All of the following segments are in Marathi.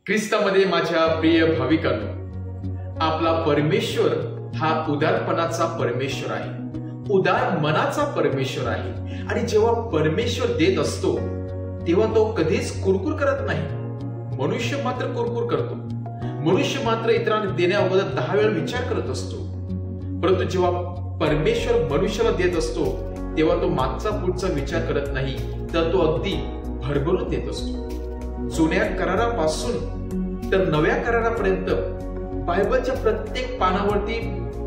ख्रिस्तामध्ये माझ्या प्रिय भाविकांनो, आपला परमेश्वर हा उदारपणाचा परमेश्वर आहे, उदार मनाचा परमेश्वर आहे। आणि जेव्हा परमेश्वर देत असतो तेव्हा तो कधीच कुरकुर करत नाही। मनुष्य मात्र कुरकुर करतो। मनुष्य मात्र इतरांना देण्याअगोदर 10 वेळा विचार करत असतो, परंतु जेव्हा परमेश्वर मनुष्याला देत असतो तेव्हा तो मागचा पुढचा विचार करत नाही, तर तो अगदी भरभरून देत असतो। जुन्या करारापासून तर नव्या करारापर्यंत बायबलच्या प्रत्येक पानावरती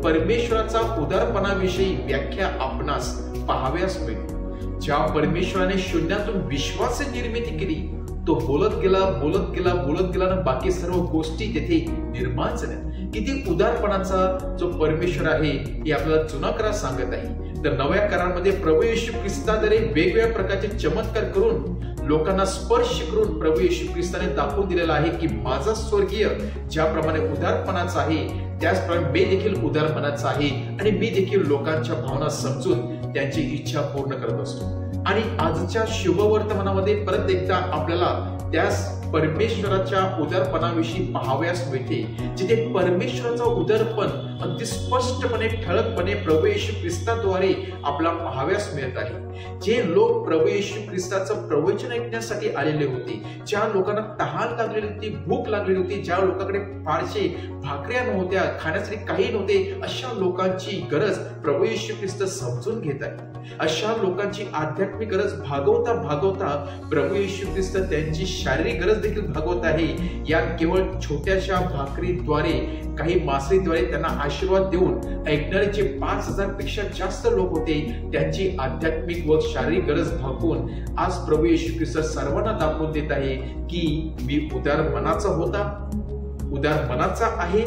परमेश्वराचा उदारपणाविषयी व्याख्या आपणास पाहाव्यास मिळते। ज्या परमेश्वराने शून्यातून विश्वाची निर्मिती केली, तो बोलत गेला ना बाकी सर्व गोष्टी तेथे निर्माण झाल्या। किती उदारपणाचा जो परमेश्वर आहे हे आपल्याला जुना करार सांगत आहे। तर नव्या करारामध्ये प्रभू येशू ख्रिस्ताद्वारे वेगवेगळ्या प्रकारचे चमत्कार करून लोकांना स्पर्श करून प्रभू येशू ख्रिस्ताने दाखवून दिलेला आहे की माझा स्वर्गीय ज्याप्रमाणे उदारपणाचा आहे त्याचप्रमाणे मी देखील उदारपणाचा आहे आणि मी देखील लोकांच्या भावना समजून त्यांची इच्छा पूर्ण करत असतो। आणि आजच्या शुभवर्तमानामध्ये परत एकदा आपल्याला त्याच परमेश्वराच्या उदारपणाविषयी पाहाव्यास मिळते, जिथे परमेश्वराचा उदारपण अगदी स्पष्टपणे ठळकपणे प्रभू येशू ख्रिस्ताद्वारे आपला पाहाव्यास मिळत आहे। जे लोक प्रभू येशू ख्रिस्ताचं प्रवचन ऐकण्यासाठी आलेले होते, ज्या लोकांना तहान लागलेली होती, भूक लागलेली होती, ज्या लोकांकडे फारसे भाकऱ्या नव्हत्या, खाण्यासाठी काही नव्हते, अशा लोकांची गरज प्रभू येशू ख्रिस्त समजून घेत आहे। अशा लोकांची आध्यात्मिक गरज भागवता प्रभू येशू ख्रिस्त त्यांची शारीरिक गरज देखील भागवत आहे। या केवळ छोट्याशा भाकरीद्वारे काही मासळीद्वारे त्यांना आशीर्वाद देऊन ऐकणारे जे 5000 पेक्षा जास्त लोक होते त्यांची आध्यात्मिक व शारीरिक गरज भागवून आज प्रभू येशू ख्रिस्त सर्वांना दाखवून देत आहे की मी उदार मनाचा आहे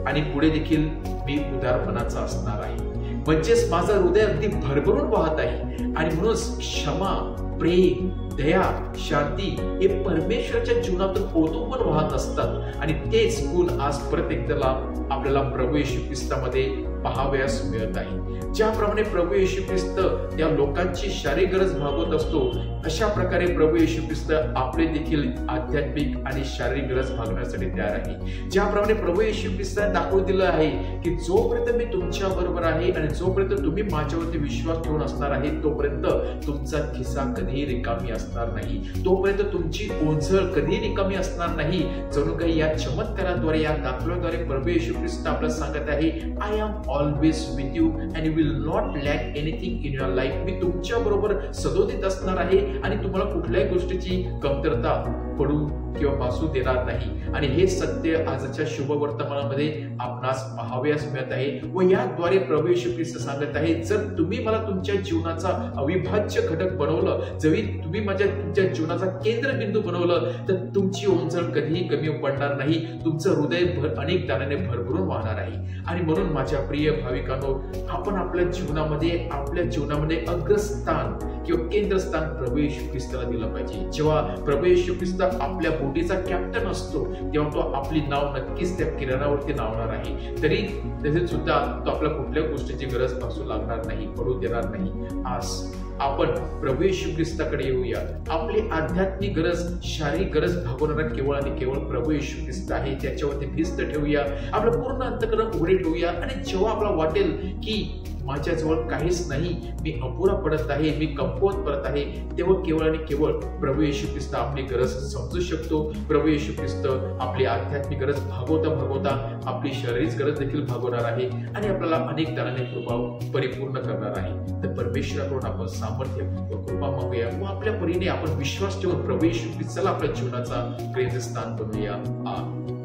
आणि पुढे देखील मी उदारपणाचा असणार आहे। म्हणजेच माझं हृदय अगदी भरभरून वाहत आहे आणि म्हणूनच क्षमा, प्रेम, दया, शांती हे परमेश्वराच्या जीवनातून ओतून वाहत असतात। आणि तेच गुण आज प्रत्येकाला आपल्याला प्रभू येशू ख्रिस्तामध्ये पाहावयास मिळत आहे। ज्याप्रमाणे प्रभू येशू ख्रिस्त या लोकांची शारीरिक गरज भागवत असतो, अशा प्रकारे प्रभू येशू ख्रिस्त आपले देखील आध्यात्मिक आणि शारीरिक गरज भागवण्यासाठी तयार आहे। ज्याप्रमाणे प्रभू येशू ख्रिस्ताने दाखवून दिलं आहे की जोपर्यंत मी तुमच्या बरोबर आहे आणि जोपर्यंत तुम्ही माझ्यावरती विश्वास ठेवून असणार आहे तोपर्यंत तुमचा खिसा कधीही रिकामी असणार नाही, तोपर्यंत तुमची ओंझळ कधीही रिकामी असणार नाही। जणू काही या चमत्काराद्वारे, या दाखल्याद्वारे प्रभू येशू ख्रिस्त आपल्याला सांगत आहे, I am always with you and will not lack anything in your life. मी तुमच्या बरोबर सदोदित असणार आहे आणि तुम्हाला कुठल्याही गोष्टीची कमतरता पडू किंवा भासू देणार नाही। आणि हे सत्य आजच्या शुभ वर्तमानामध्ये आपणास पाहावयास मिळत आहे व याद्वारे प्रभू येशू ख्रिस्त सांगत आहे, जर तुम्ही मला तुमच्या जीवनाचा अविभाज्य घटक बनवलं, जरी तुम्ही तुमच्या जीवनाचा केंद्रबिंदू बनवलं, तर तुमची ओंझळ कधीही कमी पडणार नाही, तुमचं हृदय अनेक दानाने भरभरून वाहणार आहे। आणि म्हणून माझ्या प्रिय भाविकांनो, आपण आपल्या जीवनामध्ये अग्रस्थान किंवा केंद्रस्थान प्रभू येशू ख्रिस्ताला दिलं पाहिजे। जेव्हा प्रभू येशू ख्रिस्त आपल्या बोटीचा कॅप्टन असतो तेव्हा तो आपली नाव नक्कीच त्या किनाऱ्यावरती लावणार आहे, तरी तसे सुद्धा तो आपल्या कुठल्या गोष्टीची गरज भासू लागणार नाही, पडू देणार नाही। आज आपण प्रभू येशू ख्रिस्ताकडे येऊया। आपली आध्यात्मिक गरज, शारीरिक गरज भागवणारा केवळ आणि केवळ प्रभू येशू ख्रिस्त आहे, त्याच्यावरती भिस्त ठेवूया, आपलं पूर्ण अंतःकरण उघडे ठेवूया। आणि जेव्हा आपल्याला वाटेल की माझ्याजवळ काहीच नाही, मी अपुरा पडत आहे, मी कमकुवत पडत आहे, तेव्हा केवळ आणि केवळ प्रभू येशू ख्रिस्त आपली गरज समजू शकतो। प्रभू येशू ख्रिस्त आपली आध्यात्मिक गरज भागवता आपली शारीरिक गरज देखील भागवणार आहे आणि आपल्याला अनेक दानाने कृपा परिपूर्ण करणार आहे। तर परमेश्वराकडून आपण सामर्थ्य व कृपा मागूया व आपल्या परीने आपण विश्वास ठेवून प्रभू येशू ख्रिस्ताला आपल्या जीवनाचा केंद्रस्थान बनवूया। आमेन।